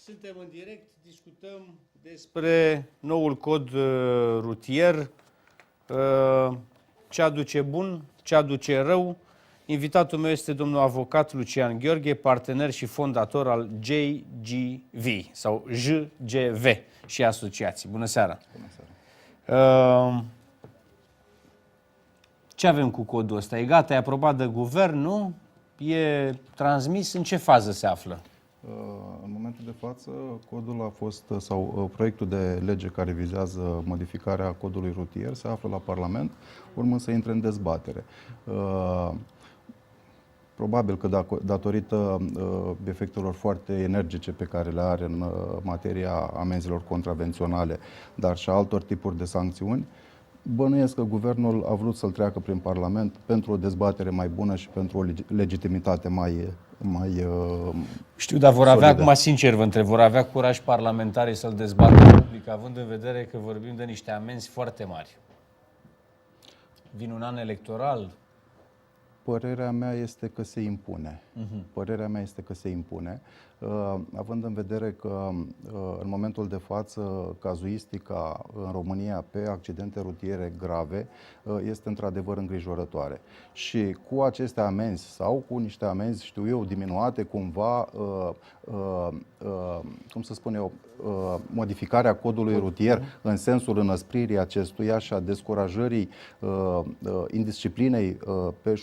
Suntem în direct, discutăm despre noul cod rutier, ce aduce bun, ce aduce rău. Invitatul meu este domnul avocat Lucian Gheorghe, partener și fondator al JGV sau JGV și asociații. Bună seara! Bună seara! Ce avem cu codul ăsta? E gata, e aprobat de guvern, nu? E transmis? În ce fază se află? În momentul de față, codul a fost, sau proiectul de lege care vizează modificarea codului rutier se află la Parlament, urmând să intre în dezbatere. Probabil că datorită efectelor foarte energice pe care le are în materia amenzilor contravenționale, dar și altor tipuri de sancțiuni, bănuiesc că guvernul a vrut să-l treacă prin Parlament pentru o dezbatere mai bună și pentru o legitimitate mai Știu, dar vor avea, solidă. acum sincer vă întreb, vor avea curaj parlamentarii să-l dezbată în public, având în vedere că vorbim de niște amenzi foarte mari. Vin un an electoral. Părerea mea este că se impune. Părerea mea este că se impune, având în vedere că în momentul de față cazuistica în România pe accidente rutiere grave este într-adevăr îngrijorătoare. Și cu aceste amenzi sau cu niște amenzi, știu eu, diminuate cumva, cum să spun eu, modificarea codului rutier în sensul înăspririi acestuia și a descurajării indisciplinei pe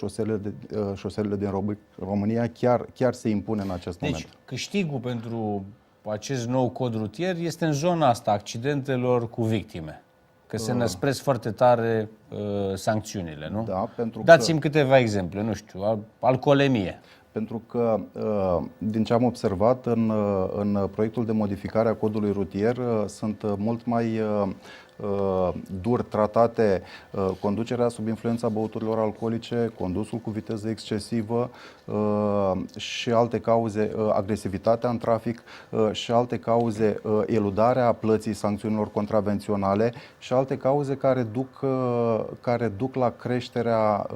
șoselele din România chiar se impune în acest moment. Deci, câștigul pentru acest nou cod rutier este în zona asta, accidentelor cu victime. Că se năspresc foarte tare sancțiunile, nu? Da, pentru Dați-mi câteva exemple, nu știu, alcoolemie. Pentru că, din ce am observat, în proiectul de modificare a codului rutier sunt mult mai dur tratate conducerea sub influența băuturilor alcoolice, condusul cu viteză excesivă și alte cauze, agresivitatea în trafic și alte cauze, eludarea plății sancțiunilor contravenționale și alte cauze care duc la creșterea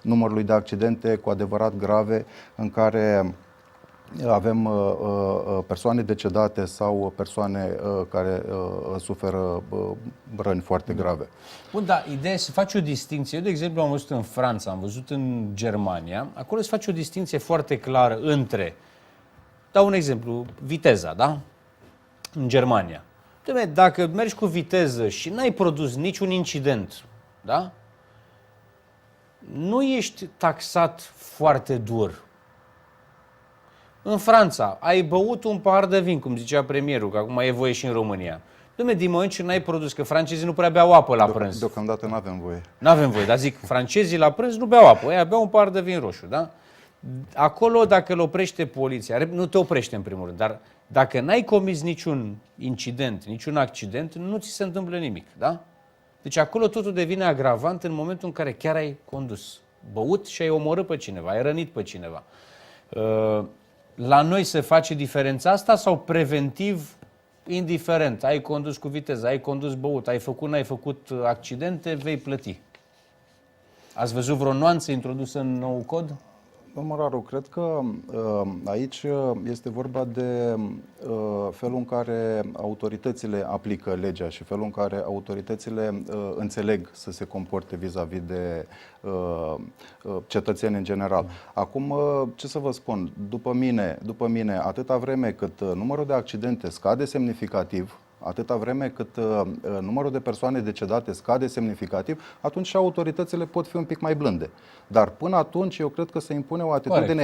numărului de accidente cu adevărat grave în care avem persoane decedate sau persoane care suferă răni foarte grave. Bun, dar ideea e să faci o distinție. Eu, de exemplu, am văzut în Franța, am văzut în Germania. Acolo se face o distinție foarte clară între, dau un exemplu, viteza, da? În Germania. Dacă mergi cu viteză și n-ai produs niciun incident, da? Nu ești taxat foarte dur. În Franța, ai băut un pahar de vin, cum zicea premierul, că acum e voie și în România. Din moment ce n-ai produs, că francezii nu prea beau apă la prânz. Deocamdată nu avem voie. Nu avem voie, dar zic, francezii la prânz nu beau apă, ei beau un pahar de vin roșu, da? Acolo, dacă îl oprește poliția, nu te oprește în primul rând, dar dacă n-ai comis niciun incident, niciun accident, nu ți se întâmplă nimic, da? Deci acolo totul devine agravant în momentul în care chiar ai condus, băut și ai omorât pe cineva, ai rănit pe cineva. La noi se face diferența asta sau preventiv, indiferent, ai condus cu viteză, ai condus băut, ai făcut, n-ai făcut accidente, vei plăti? Ați văzut vreo nuanță introdusă în nou cod? Domnul Raru, cred că aici este vorba de felul în care autoritățile aplică legea și felul în care autoritățile înțeleg să se comporte vis-a-vis de cetățeni în general. Acum, ce să vă spun, după mine, atâta vreme cât numărul de accidente scade semnificativ, atâta vreme cât numărul de persoane decedate scade semnificativ, atunci și autoritățile pot fi un pic mai blânde. Dar până atunci eu cred că se impune o atitudine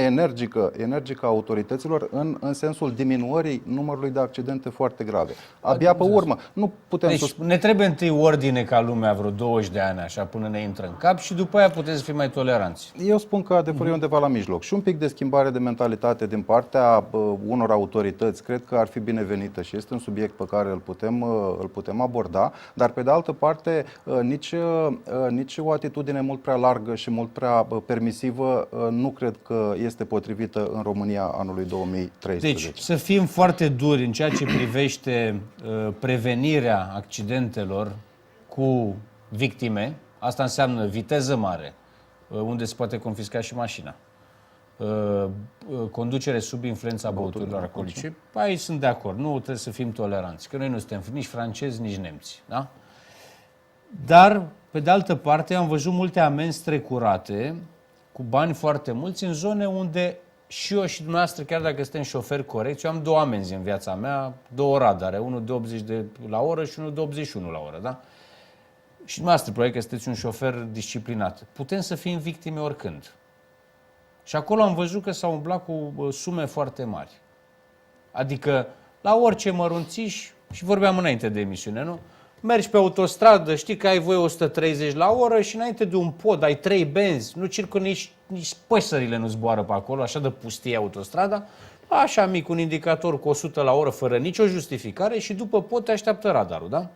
energică a autorităților în sensul diminuării numărului de accidente foarte grave. Abia pe urmă. Nu putem deci ne trebuie întâi ordine ca lumea vreo 20 de ani așa până ne intră în cap și după aia putem să fim mai toleranți. Eu spun că adevărul e undeva la mijloc. Și un pic de schimbare de mentalitate din partea unor autorități cred că ar fi binevenită și este un subiect pe care îl putem aborda, dar pe de altă parte nici o atitudine mult prea largă și mult prea permisivă nu cred că este potrivită în România anului 2013. Deci să fim foarte duri în ceea ce privește prevenirea accidentelor cu victime. Asta înseamnă viteză mare, unde se poate confisca și mașina. conducere sub influența băuturilor alcoolice, aici sunt de acord, nu trebuie să fim toleranți, că noi nu suntem nici francezi, nici nemți. Da? Dar, pe de altă parte, am văzut multe amenzi strecurate cu bani foarte mulți în zone unde și eu și dumneavoastră, chiar dacă suntem șoferi corecți, eu am 2 amenzi în viața mea, 2 radare, unul de 80 la oră și unul de 81 la oră. Da? Și dumneavoastră, probabil că sunteți un șofer disciplinat. Putem să fim victime oricând. Și acolo am văzut că s-au umblat cu sume foarte mari. Adică, la orice mărunțiș, și vorbeam înainte de emisiune, nu? Mergi pe autostradă, știi că ai voie 130 la oră și înainte de un pod ai 3 benzi, nu circulă nici păsările nu zboară pe acolo, așa de pustie autostrada, așa mic, un indicator cu 100 la oră, fără nicio justificare și după pod te așteaptă radarul, da?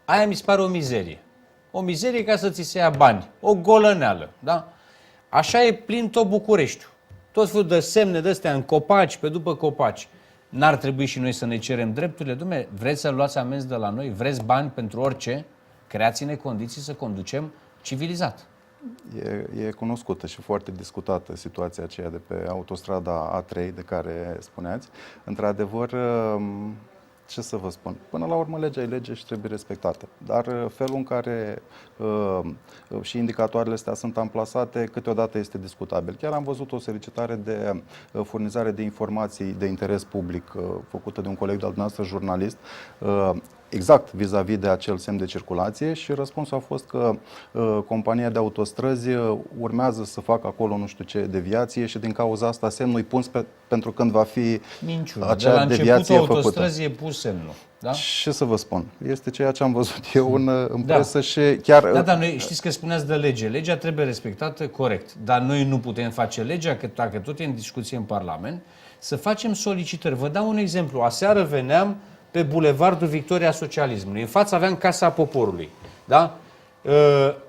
Aia mi se pare o mizerie. O mizerie ca să ți se ia bani, o golăneală, da? Așa e plin tot Bucureștiul. Tot felul de semne de astea în copaci, pe după copaci. N-ar trebui și noi să ne cerem drepturile? Dumne, vreți să luați amenzi de la noi? Vreți bani pentru orice? Creați-ne condiții să conducem civilizat. E cunoscută și foarte discutată situația aceea de pe autostrada A3 de care spuneați. Într-adevăr, ce să vă spun? Până la urmă, legea e lege și trebuie respectată. Dar felul în care și indicatoarele astea sunt amplasate, câteodată este discutabil. Chiar am văzut o solicitare de furnizare de informații de interes public făcută de un coleg de-al dumneavoastră, jurnalist, exact vis-a-vis de acel semn de circulație și răspunsul a fost că compania de autostrăzi urmează să facă acolo nu știu ce deviație și din cauza asta semnul îi pus pentru când va fi minciună. acea deviație făcută. De la începutul autostrăzii e pus semnul. Da? Ce să vă spun? Este ceea ce am văzut eu în presă și chiar... Da, dar noi știți că spuneați de lege. Legea trebuie respectată corect. Dar noi nu putem face legea, că dacă tot e în discuție în Parlament, să facem solicitări. Vă dau un exemplu. Aseară veneam pe Bulevardul Victoria Socialismului. În față aveam Casa Poporului. Da?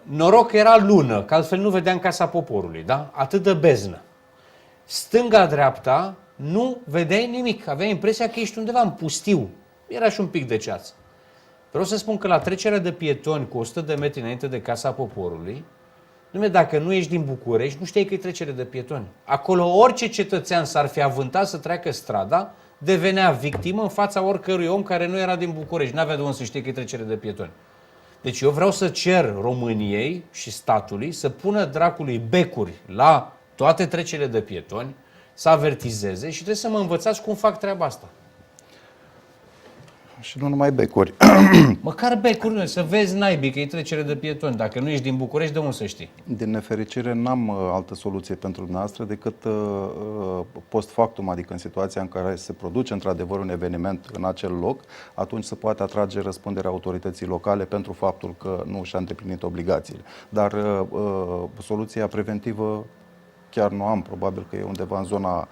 Noroc că era lună, că altfel nu vedeam Casa Poporului. Da? Atât de beznă. Stânga-dreapta nu vedeai nimic. Aveai impresia că ești undeva în pustiu. Era și un pic de ceață. Vreau să spun că la trecerea de pietoni cu 100 de metri înainte de Casa Poporului, dacă nu ești din București, nu știai că e trecere de pietoni. Acolo orice cetățean s-ar fi avântat să treacă strada, devenea victimă în fața oricărui om care nu era din București. N-avea de unde să știe că e trecere de pietoni. Deci eu vreau să cer României și statului să pună dracului becuri la toate trecerile de pietoni, să avertizeze și trebuie să mă învățați cum fac treaba asta. Și nu numai becuri. Măcar becuri, să vezi naibii că e trecere de pietoni. Dacă nu ești din București, de unde să știi? Din nefericire, n-am altă soluție pentru dumneavoastră decât post factum, adică în situația în care se produce într-adevăr un eveniment în acel loc, atunci se poate atrage răspunderea autorității locale pentru faptul că nu și-a îndeplinit obligațiile. Dar soluția preventivă chiar nu am, probabil că e undeva în zona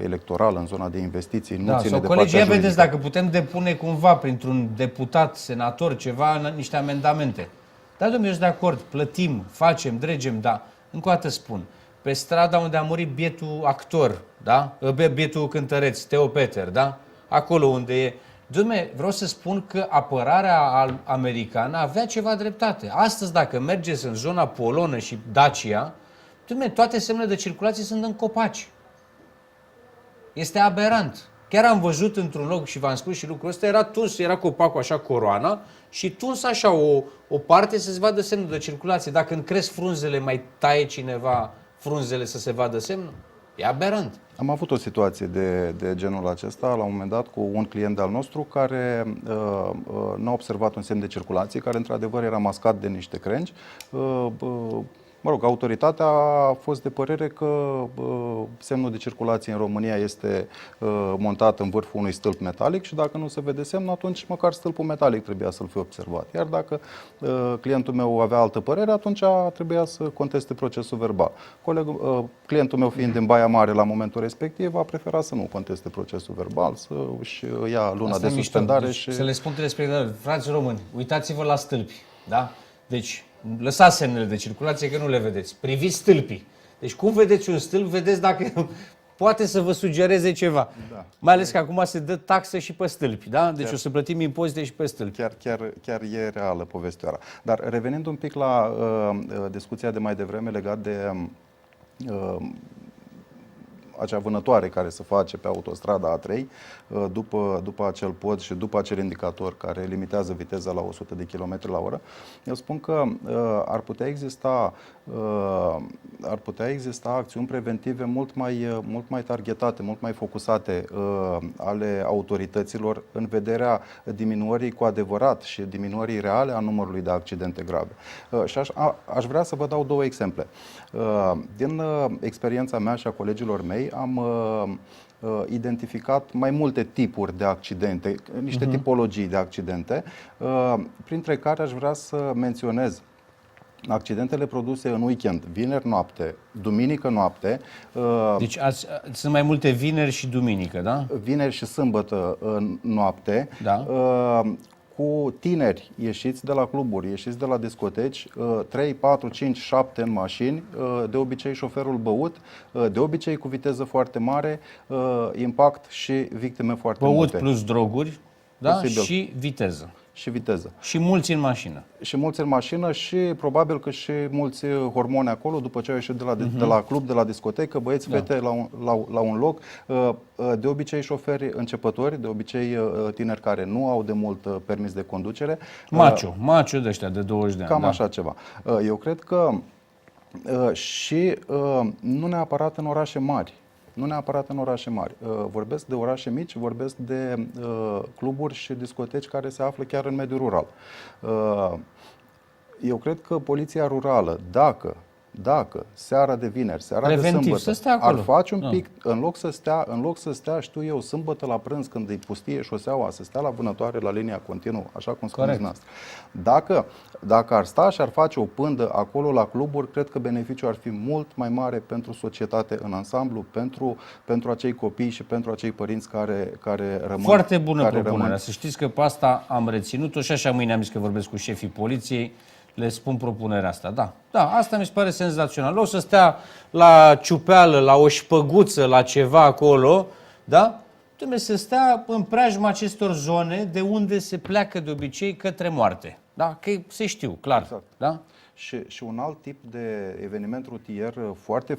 electorală, în zona de investiții, nu ține de colegii, ia partea vedeți dacă putem depune cumva printr-un deputat, senator, ceva, niște amendamente. Da, domnule, eu sunt de acord, plătim, facem, dregem, dar, încă o dată spun, pe strada unde a murit bietul actor, da? Bietul cântăreț, Teo Peter, da? Acolo unde e... Dom'le, vreau să spun că apărarea americană avea ceva dreptate. Astăzi, dacă mergeți în zona polonă și Dacia, toate semnele de circulație sunt în copaci. Este aberant. Chiar am văzut într-un loc și v-am spus și lucrul ăsta, era tuns, era copacul așa, coroana, și tuns așa o parte să se vadă semnul de circulație. Dacă când cresc frunzele, mai taie cineva frunzele să se vadă semnul? E aberant. Am avut o situație de genul acesta la un moment dat cu un client al nostru care n-a observat un semn de circulație, care într-adevăr era mascat de niște crengi. Mă rog, autoritatea a fost de părere că semnul de circulație în România este montat în vârful unui stâlp metalic și dacă nu se vede semnul, atunci măcar stâlpul metalic trebuia să-l fi observat. Iar dacă clientul meu avea altă părere, atunci trebuia să conteste procesul verbal. Clientul meu fiind din Baia Mare la momentul respectiv, a preferat să nu conteste procesul verbal, să își ia luna de suspendare. Deci, și... Să le spun telespectatorilor, frați români, uitați-vă la stâlpi, da? Deci, lăsați semnele de circulație că nu le vedeți. Priviți stâlpii. Deci cum vedeți un stâlp, vedeți dacă poate să vă sugereze ceva. Da. Mai ales că acum se dă taxă și pe stâlpi, da? Deci o să plătim impozite și pe stâlpi. Chiar e reală povestea. Dar revenind un pic la discuția de mai devreme legat de acea vânătoare care se face pe autostrada A3 după acel pod și după acel indicator care limitează viteza la 100 de km la oră, eu spun că ar putea exista acțiuni preventive mult mai targetate, mult mai focusate ale autorităților în vederea diminuării cu adevărat și diminuării reale a numărului de accidente grave. Și aș vrea să vă dau două exemple. Din experiența mea și a colegilor mei am identificat mai multe tipuri de accidente, niște tipologii de accidente, printre care aș vrea să menționez accidentele produse în weekend, vineri noapte, duminică noapte. Deci sunt mai multe vineri și duminică, da? Vineri și sâmbătă noapte. Da. Cu tineri ieșiți de la cluburi, ieșiți de la discoteci, 3, 4, 5, 7 în mașini, de obicei șoferul băut, de obicei cu viteză foarte mare, impact și victime foarte multe. Băut plus droguri, da? Posibil. Și viteză. Și viteză. Și mulți în mașină. Și mulți în mașină și probabil că și mulți hormoni acolo după ce au ieșit de la club, de la discotecă, băieți, fete la un loc. De obicei șoferi începători, de obicei tineri care nu au de mult permis de conducere. Macio de ăștia de 20 de ani. Cam așa ceva. Eu cred că și nu neapărat în orașe mari. Nu neapărat în orașe mari. Vorbesc de orașe mici, vorbesc de cluburi și discoteci care se află chiar în mediul rural. Eu cred că poliția rurală, dacă seara de vineri, seara preventiv, de sâmbătă, ar face un pic, în loc să stea, știu eu, sâmbătă la prânz când îi pustie șoseaua, să stea la vânătoare la linia continuă, așa cum spuneți noastră. Dacă ar sta și ar face o pândă acolo la cluburi, cred că beneficiul ar fi mult mai mare pentru societate în ansamblu, pentru acei copii și pentru acei părinți care rămân. Foarte bună propunerea. Să știți că pe asta am reținut-o și așa mâine am zis că vorbesc cu șefii poliției. Le spun propunerea asta. Da, asta mi se pare senzațional. O să stea la ciupeală, la o șpăguță, la ceva acolo, da? Trebuie să stea în preajma acestor zone de unde se pleacă de obicei către moarte. Da? Că se știu, clar. Exact. Da? Și un alt tip de eveniment rutier foarte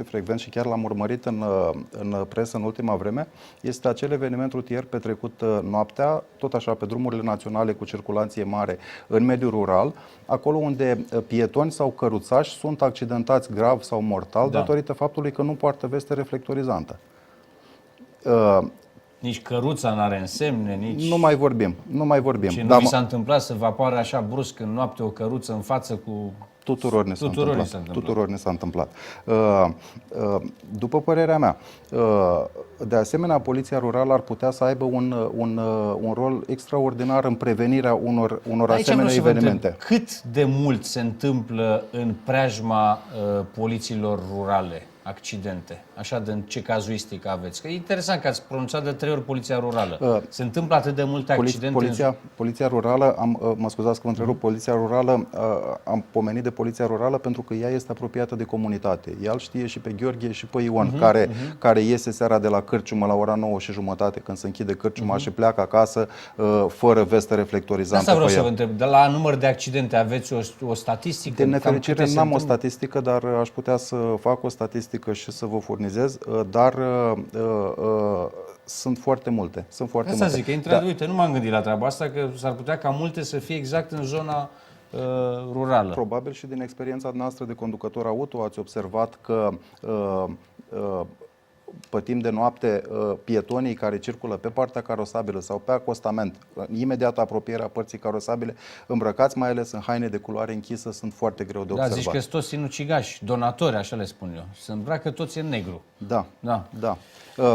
frecvent și chiar l-am urmărit în presă în ultima vreme, este acel eveniment rutier petrecut noaptea, tot așa pe drumurile naționale cu circulație mare în mediul rural, acolo unde pietoni sau căruțași sunt accidentați grav sau mortal datorită faptului că nu poartă veste reflectorizantă. Nici căruța n-are însemne, nici... Nu mai vorbim. Și nu vi s-a întâmplat să vă apară așa brusc în noapte o căruță în față cu... Tuturor ne s-a întâmplat. După părerea mea, de asemenea, poliția rurală ar putea să aibă un rol extraordinar în prevenirea unor asemenea evenimente. Cât de mult se întâmplă în preajma polițiilor rurale accidente? Așa, de ce cazuistică aveți? Că e interesant că ați pronunțat de 3 ori poliția rurală. Se întâmplă atât de multe accidente? Poliția rurală, mă scuzați că vă întrerup, poliția rurală, am pomenit de poliția rurală pentru că ea este apropiată de comunitate. Ea îl știe și pe Gheorghe și pe Ion, care iese seara de la cârciumă la ora 9:30 când se închide cârciuma și pleacă acasă fără vestă reflectorizantă. Asta vreau să vă întreb. De la număr de accidente aveți o statistică? De nefericire n-am o statistică, dar aș putea să fac o statistică și să vă furnizez, dar sunt foarte multe. Asta zic, că uite, nu m-am gândit la treaba asta, că s-ar putea ca multe să fie exact în zona rurală. Probabil și din experiența noastră de conducător auto ați observat că pe timp de noapte, pietonii care circulă pe partea carosabilă sau pe acostament, imediat apropierea părții carosabile, îmbrăcați mai ales în haine de culoare închisă, sunt foarte greu de observat. Zici că sunt toți sinucigași, donatori, așa le spun eu. Se îmbracă toți în negru. Da.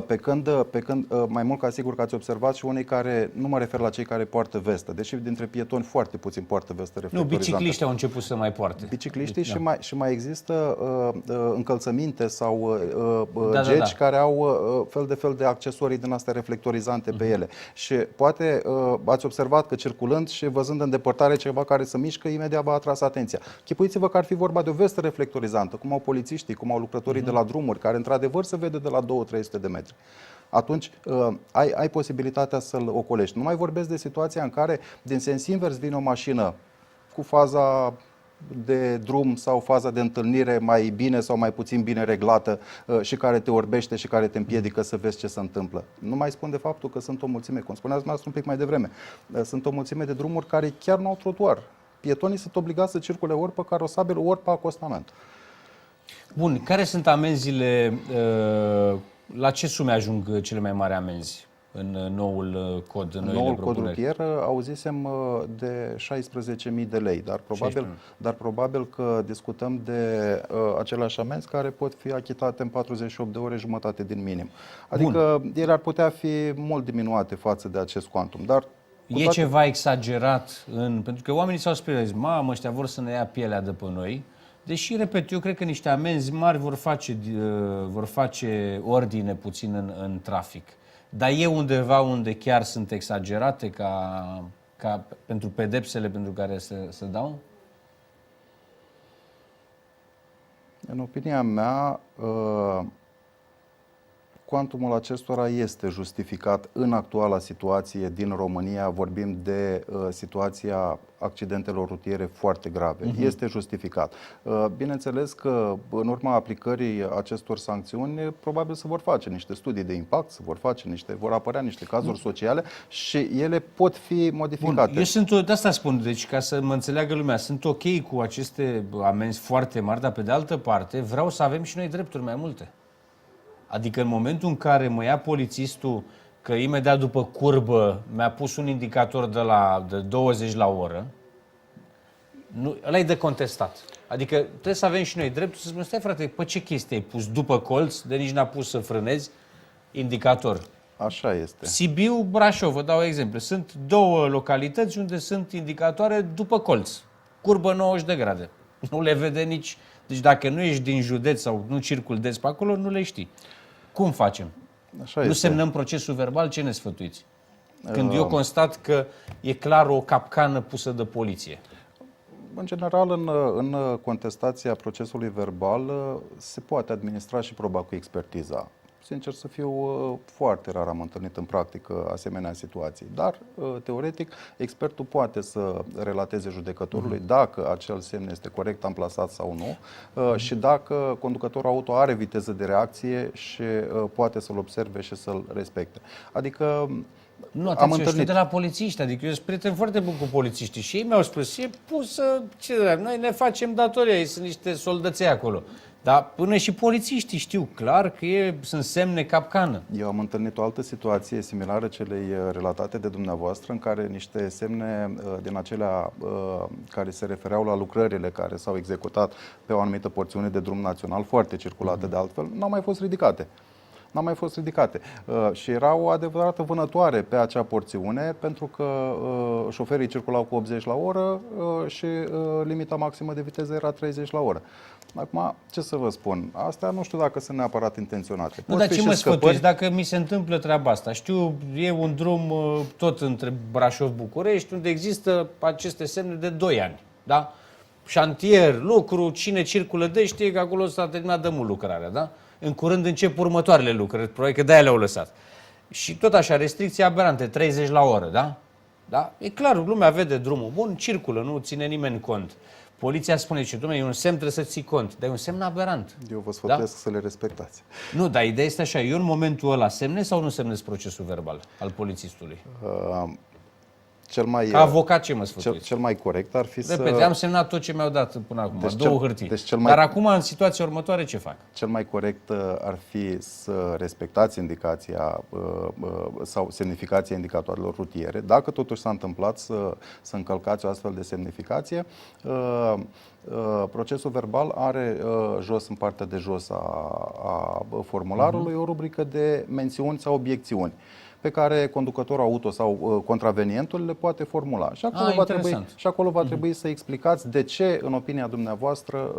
Pe când mai mult ca sigur că ați observat și unii care, nu mă refer la cei care poartă vestă, deși dintre pietoni foarte puțin poartă vestă reflectorizantă. Nu, bicicliștii au început să mai poarte. Bicicliștii și mai există încălțăminte sau geci care au fel de accesorii din astea reflectorizante pe ele. Și poate ați observat că circulând și văzând în depărtare ceva care se mișcă, imediat v-a atras atenția. Chipuiți-vă că ar fi vorba de o vestă reflectorizantă, cum au polițiștii, cum au lucrătorii de la drumuri, care într-adevăr se vede de la 200-300 de metri. Atunci ai posibilitatea să-l ocolești. Nu mai vorbesc de situația în care din sens invers vine o mașină cu faza de drum sau faza de întâlnire mai bine sau mai puțin bine reglată și care te orbește și care te împiedică să vezi ce se întâmplă. Nu mai spun de faptul că sunt o mulțime, cum spuneați dumneavoastră un pic mai devreme, sunt o mulțime de drumuri care chiar nu au trotuar. Pietonii sunt obligați să circule ori pe carosabil, ori pe acostament. Bun, care sunt amenziile, la ce sume ajung cele mai mari amenzi în noul cod, în noile Noul cod propuneri? rutier auzisem de 16.000 de lei, dar probabil că discutăm de aceleași amenzi care pot fi achitate în 48 de ore, jumătate din minim. Adică ele ar putea fi mult diminuate față de acest quantum, dar E ceva exagerat pentru că oamenii s-au speriat, zic, mamă, ăștia vor să ne ia pielea de pe noi. Deși, repet, eu cred că niște amenzi mari vor face ordine puțin în trafic. Dar e undeva unde chiar sunt exagerate ca pentru pedepsele pentru care se dau? în opinia mea, cuantumul acestora este justificat în actuala situație din România. Vorbim de situația accidentelor rutiere foarte grave. Este justificat. Bineînțeles că în urma aplicării acestor sancțiuni probabil se vor face niște studii de impact, vor apărea niște cazuri sociale și ele pot fi modificate. Bun, eu de asta spun, deci ca să mă înțeleagă lumea, sunt ok cu aceste amenzi foarte mari, dar pe de altă parte vreau să avem și noi drepturi mai multe. Adică în momentul în care mă ia polițistul că imediat după curbă mi-a pus un indicator de 20 la oră, ăla e de contestat. Adică trebuie să avem și noi dreptul să spunem, stai frate, pe ce chestie ai pus după colț, de nici n-a pus să frânezi, indicator. Așa este. Sibiu, Brașov, vă dau exemple. Sunt două localități unde sunt indicatoare după colț. Curbă 90 de grade. Nu le vede nici... Deci dacă nu ești din județ sau nu circul des pe acolo, nu le știi. Cum facem? Așa nu este. semnăm procesul verbal? Ce ne sfătuiți? Când eu constat că e clar o capcană pusă de poliție. În general, în contestația procesului verbal se poate administra și proba cu expertiza. Sincer să fiu, foarte rar am întâlnit în practică asemenea situații. Dar, teoretic, expertul poate să relateze judecătorului dacă acel semn este corect amplasat sau nu și dacă conducătorul auto are viteză de reacție și poate să-l observe și să-l respecte. Adică nu, atenție, eu știu de la polițiști, adică eu sunt prieten foarte bun cu polițiștii și ei mi-au spus, e pusă, noi ne facem datoria, ei sunt niște soldăței acolo. Dar până și polițiștii știu clar că sunt semne capcană. Eu am întâlnit o altă situație similară celei relatate de dumneavoastră, în care niște semne din acelea care se refereau la lucrările care s-au executat pe o anumită porțiune de drum național, foarte circulate de altfel, n-au mai fost ridicate. Și era o adevărată vânătoare pe acea porțiune, pentru că șoferii circulau cu 80 la oră și limita maximă de viteză era 30 la oră. Acum, ce să vă spun? Astea nu știu dacă sunt neapărat intenționate. Nu, dar ce mă sfătuiți dacă mi se întâmplă treaba asta? Știu, e un drum tot între Brașov-București, unde există aceste semne de 2 ani. Da? Șantier, lucru, cine circulă de știe că acolo s-a terminat de mult lucrarea. Da? În curând încep următoarele lucrări, probabil că de-aia le-au lăsat. Și tot așa, restricții aberante, 30 la oră, da? Da? E clar, lumea vede drumul bun, circulă, nu ține nimeni cont. Poliția spune, dom'le, e un semn, trebuie să ții cont, dar e un semn aberant. Eu vă sfătuiesc să le respectați. Nu, dar ideea este așa, eu în momentul ăla semnez sau nu semnez procesul verbal al polițistului? Ca avocat ce mă sfătuiți? Cel mai corect ar fi Repete, am semnat tot ce mi-au dat până acum, două hârtii. Dar acum, în situația următoare, ce fac? Cel mai corect ar fi să respectați indicația sau semnificația indicatoarelor rutiere. Dacă totuși s-a întâmplat să încălcați o astfel de semnificație, procesul verbal are jos, în partea de jos a formularului, o rubrică de mențiuni sau obiecțiuni pe care conducătorul auto sau contravenientul le poate formula. Și acolo va trebui să explicați de ce, în opinia dumneavoastră...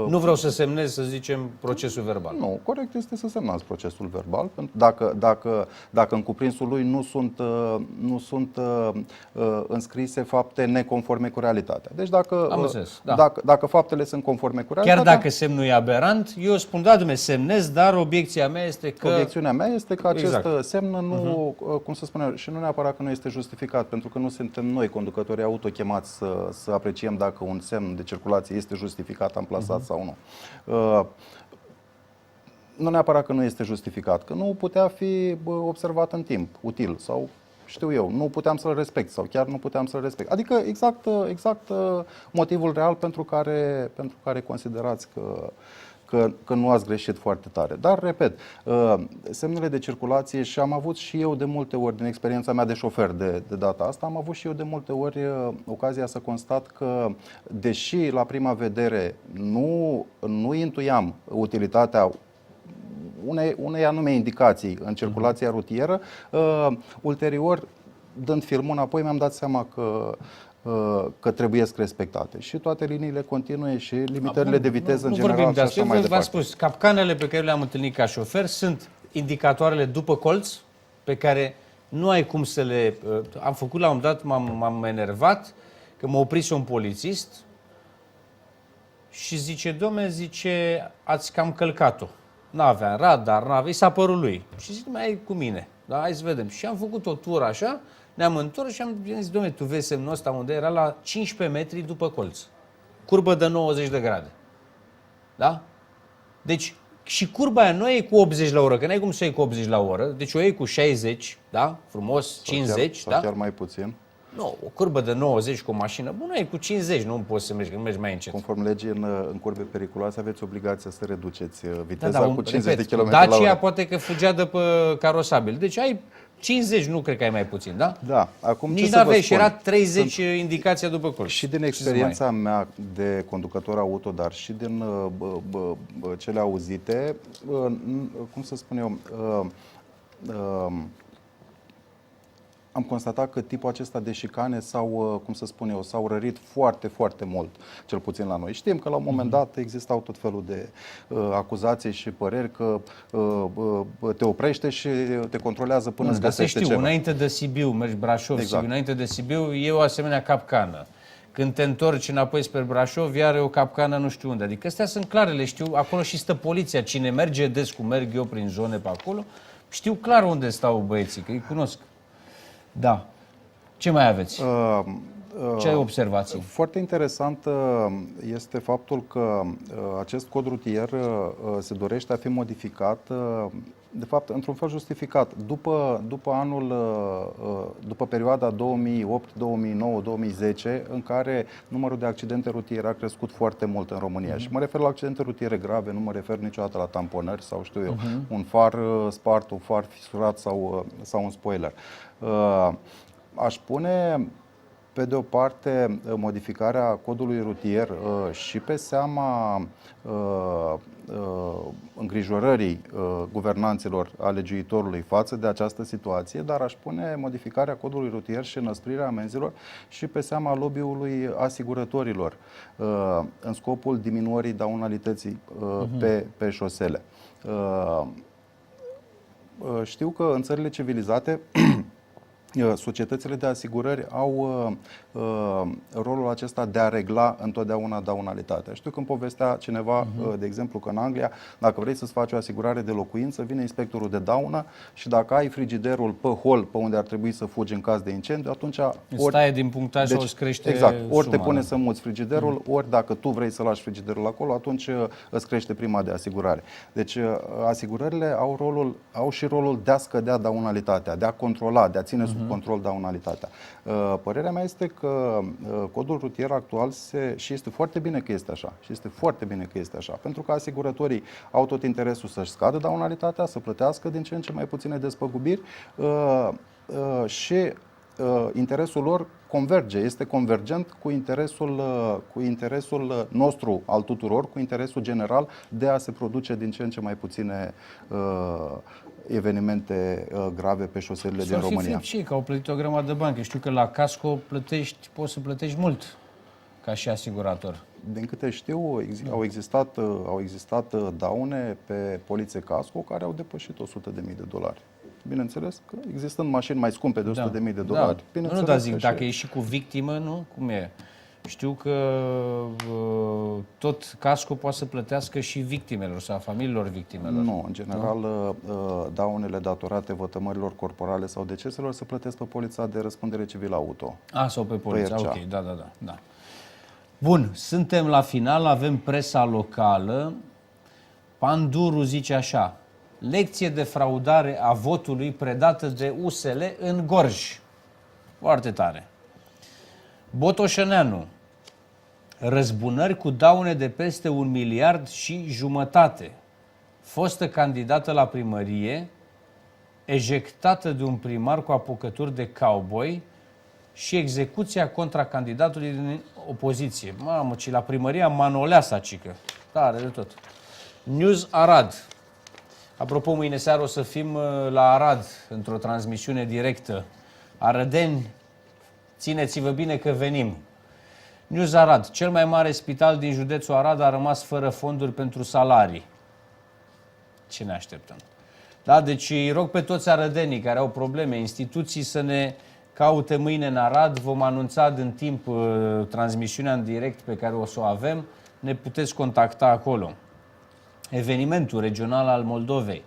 Nu vreau să semnez, să zicem, procesul verbal. Nu, corect este să semnați procesul verbal. Dacă în cuprinsul lui nu sunt înscrise fapte neconforme cu realitatea. Deci înțeles. Da. Dacă faptele sunt conforme cu Chiar realitatea. dacă semnul e aberant, eu spun, da, dumne, semnez, dar obiecția mea este că... Obiecțiunea mea este că acest Exact. semn nu, cum să spunem, și nu neapărat că nu este justificat, pentru că nu suntem noi, conducătorii auto, chemați să apreciem dacă un semn de circulație este justificat, amplasat sau nu. Nu neapărat că nu este justificat, că nu putea fi observat în timp, util sau știu eu, nu puteam să-l respect sau chiar nu puteam să-l respect. Adică exact motivul real pentru care considerați că nu ați greșit foarte tare. Dar, repet, semnele de circulație, și am avut și eu de multe ori, din experiența mea de șofer de data asta, am avut și eu de multe ori ocazia să constat că, deși la prima vedere nu intuiam utilitatea unei anume indicații în circulația rutieră, ulterior, dând filmul înapoi, mi-am dat seama că trebuie respectate. Și toate liniile continue și limitările de viteză în general. Vorbim de și asta. așa mai V-am departe. spus, capcanele pe care le-am întâlnit ca șofer sunt indicatoarele după colț, pe care nu ai cum să le... Am făcut la un dat, m-am enervat, că m-a oprit un polițist și zice, dom'le, ați cam călcat-o. N-avea radar, i s-a părut lui. Și zic, mai e cu mine, da, hai să vedem. Și am făcut o tură așa, ne-am întors și am zis, dom'le, tu vezi semnul ăsta unde era la 15 metri după colț. Curbă de 90 de grade. Da? Deci, și curba aia nu e cu 80 la oră, că n-ai cum să iei cu 80 la oră, deci o iei cu 60, da? Frumos, 50, sau chiar mai puțin. Nu, o curbă de 90 cu o mașină bună e cu 50, nu poți să mergi mai încet. Conform legii, în curbe periculoase aveți obligația să reduceți viteza cu 50 repet, de km la oră. Dacia poate că fugea de pe carosabil. Deci ai 50, nu cred că ai mai puțin, da? Da, acum Nici ce să vă n-aveai și spun? era 30 indicația după colț. Și din experiența mea de conducător auto, dar și din cele auzite, cum să spun eu, am constatat că tipul acesta de șicane s-au rărit foarte, foarte mult, cel puțin la noi. Știm că la un moment dat existau tot felul de acuzații și păreri că te oprește și te controlează până îți găsește ceva. Înainte de Sibiu, mergi Brașov, Exact. Sibiu, înainte de Sibiu, e o asemenea capcană. Când te întorci înapoi spre Brașov, iar e o capcană nu știu unde. Adică astea sunt clare, le știu. Acolo și stă poliția. Cine merge des, cum merg eu prin zone pe acolo, știu clar unde stau băieții, că îi cunosc. Da. Ce mai aveți? Ce observații? Foarte interesant este faptul că acest cod rutier se dorește a fi modificat, de fapt, într-un fel justificat. După perioada 2008, 2009, 2010, în care numărul de accidente rutiere a crescut foarte mult în România. Și mă refer la accidente rutiere grave, nu mă refer niciodată la tamponări sau știu eu, un far spart, un far fisurat sau un spoiler. Aș pune, pe de o parte, modificarea codului rutier și pe seama îngrijorării guvernanților, a legiuitorului față de această situație, dar aș pune modificarea codului rutier și înăsprirea amenzilor și pe seama lobby-ului asigurătorilor în scopul diminuării daunalității pe șosele. Știu că în țările civilizate societățile de asigurări au rolul acesta de a regla întotdeauna daunalitatea. Știu când povestea cineva, de exemplu, că în Anglia, dacă vrei să-ți faci o asigurare de locuință, vine inspectorul de daună și dacă ai frigiderul pe hol, pe unde ar trebui să fugi în caz de incendiu, atunci Îți taie din punctaj sau îți crește exact, ori suma, te pune da. să muți frigiderul, ori dacă tu vrei să lași frigiderul acolo, atunci îți crește prima de asigurare. Deci asigurările au și rolul de a scădea daunalitatea, de a controla, de a ține sub control daunalitatea. Părerea mea este că codul rutier actual și este foarte bine că este așa. Și este foarte bine că este așa. Pentru că asigurătorii au tot interesul să-și scadă daunalitatea, să plătească din ce în ce mai puține despăgubiri și interesul lor converge, este convergent cu interesul nostru al tuturor, cu interesul general de a se produce din ce în ce mai puține evenimente grave pe șoselele din România. Și că au plătit o grămadă de bani. Că știu că la casco poți să plătești mult ca și asigurator. Din câte știu, au existat daune pe polițe casco care au depășit $100.000. Bineînțeles că există mașini mai scumpe de $100.000. Nu, dar zic, dacă e și cu victimă, nu? Cum e? Știu că tot casco poate să plătească și victimelor sau familiilor victimelor. Nu, în general, daunele datorate vătămărilor corporale sau deceselor se plătesc pe polița de răspundere civilă auto. Sau pe polița, RCA. ok, da. Bun, suntem la final, avem presa locală. Panduru zice așa: lecție de fraudare a votului predată de USL în Gorj. Foarte tare. Botoșăneanu: răzbunări cu daune de peste 1,5 miliarde. Fostă candidată la primărie, ejectată de un primar cu apucături de cowboy și execuția contra candidatului din opoziție. Mamă, ci la primăria Manoleasa, cică. Tare de tot. News Arad. Apropo, mâine seară o să fim la Arad, într-o transmisiune directă. Arădeni, țineți-vă bine că venim. News Arad. Cel mai mare spital din județul Arad a rămas fără fonduri pentru salarii. Ce ne așteptăm? Da, deci îi rog pe toți arădenii care au probleme, instituții, să ne caute mâine în Arad. Vom anunța din timp transmisiunea în direct pe care o să o avem. Ne puteți contacta acolo. Evenimentul regional al Moldovei.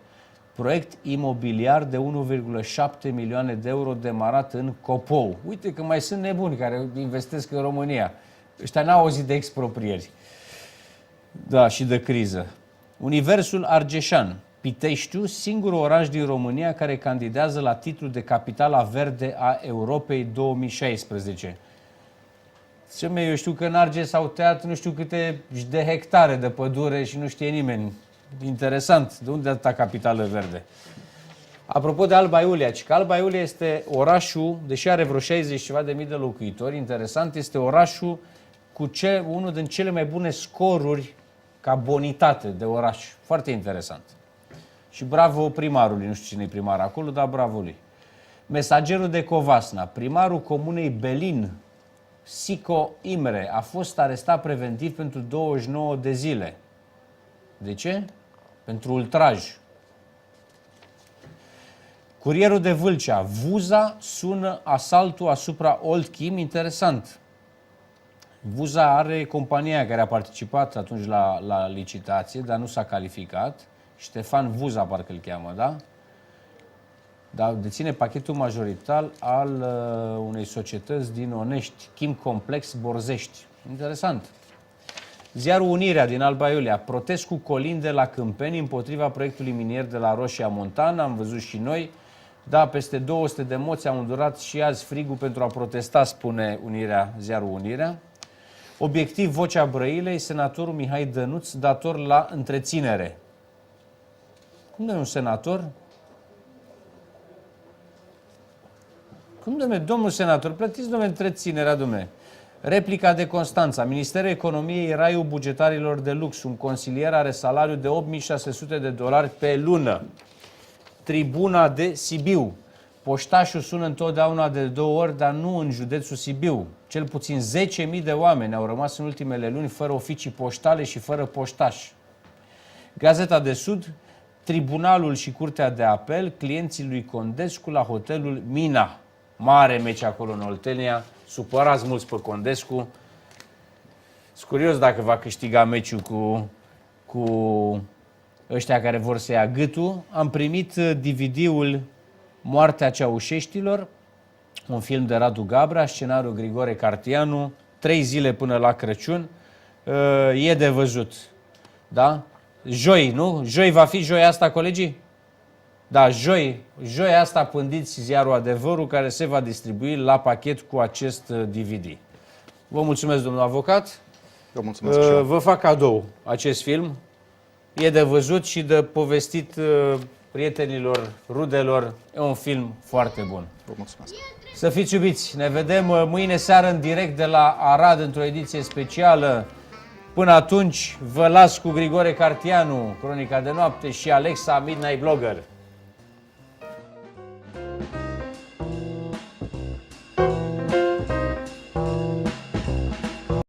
Proiect imobiliar de 1,7 milioane de euro demarat în Copou. Uite că mai sunt nebuni care investesc în România. Ăștia n-au auzit de exproprieri. Da, și de criză. Universul Argeșan. Piteștiu, singurul oraș din România care candidează la titlul de capitala verde a Europei 2016. Eu știu că în Argeș s-au tăiat nu știu câte de hectare de pădure și nu știe nimeni. Interesant. De unde atâta capitală verde? Apropo de Alba Iulia, că Alba Iulia este orașul, deși are vreo 60 ceva de mii de locuitori, interesant, este orașul cu unul din cele mai bune scoruri ca bonitate de oraș. Foarte interesant. Și bravo primarului, nu știu cine e primar acolo, dar bravo lui. Mesagerul de Covasna, primarul comunei Belin, Sico Imre, a fost arestat preventiv pentru 29 de zile. De ce? Pentru ultraj. Curierul de Vâlcea, Vuza sună asaltul asupra Old Kim, interesant. Vuza are compania care a participat atunci la licitație, dar nu s-a calificat. Ștefan Vuza, parcă îl cheamă, da? Dar deține pachetul majoritar al unei societăți din Onești, Kim Complex Borzești. Interesant. Ziarul Unirea din Alba Iulia, protest cu colinde la Câmpeni împotriva proiectului minier de la Roșia Montana, am văzut și noi. Da, peste 200 de moți au îndurat și azi frigul pentru a protesta, spune Unirea, ziarul Unirea. Obiectiv Vocea Brăilei, senatorul Mihai Dănuț, dator la întreținere. Cum de un senator? Cum, domnul senator, plătiți, domnule, întreținerea, domnule. Replica de Constanța. Ministerul Economiei, raiul bugetarilor de lux. Un consilier are salariu de $8.600 pe lună. Tribuna de Sibiu. Poștașul sună întotdeauna de 2 ori, dar nu în județul Sibiu. Cel puțin 10.000 de oameni au rămas în ultimele luni fără oficii poștale și fără poștaș. Gazeta de Sud. Tribunalul și Curtea de Apel, clienții lui Condescu la hotelul Mina. Mare meci acolo în Oltenia, supărați mulți pe Condescu. Sunt curios dacă va câștiga meciul cu ăștia care vor să ia gâtul. Am primit DVD-ul Moartea Ceaușeștilor, un film de Radu Gabra, scenariul Grigore Cartianu, 3 zile până la Crăciun. E de văzut. Da? Joi, nu? Joi va fi joia asta, colegii? Da, joi asta pândiți ziarul Adevărul, care se va distribui la pachet cu acest DVD. Vă mulțumesc, domnul avocat. Vă mulțumesc și eu. Vă fac cadou acest film. E de văzut și de povestit prietenilor, rudelor. E un film foarte bun. Vă mulțumesc. Să fiți iubiți. Ne vedem mâine seară în direct de la Arad, într-o ediție specială. Până atunci, vă las cu Grigore Cartianu, Cronica de Noapte, și Alexa, Midnight Blogger.